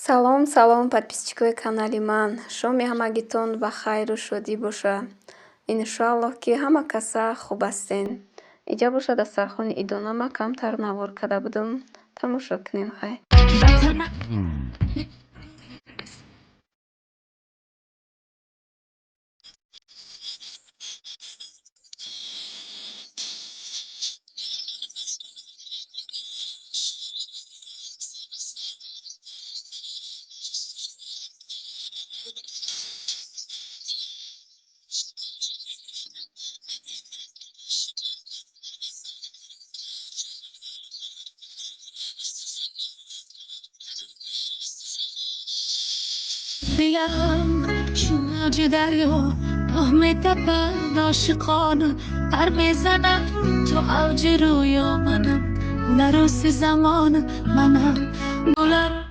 Салом, подписчикои канали ман. Шоми ҳамагитон ба хайру шодӣ боша. Иншаллоҳ ки ҳама каса хуб ҳастен. Иҷа боша дастархони идонама камтар навор карда будам. Тамошо кунем хай. بیام موج دریا راه می‌تپم عاشقانه پر میزنم تو اوج رویا منم نرو زمان منم گلم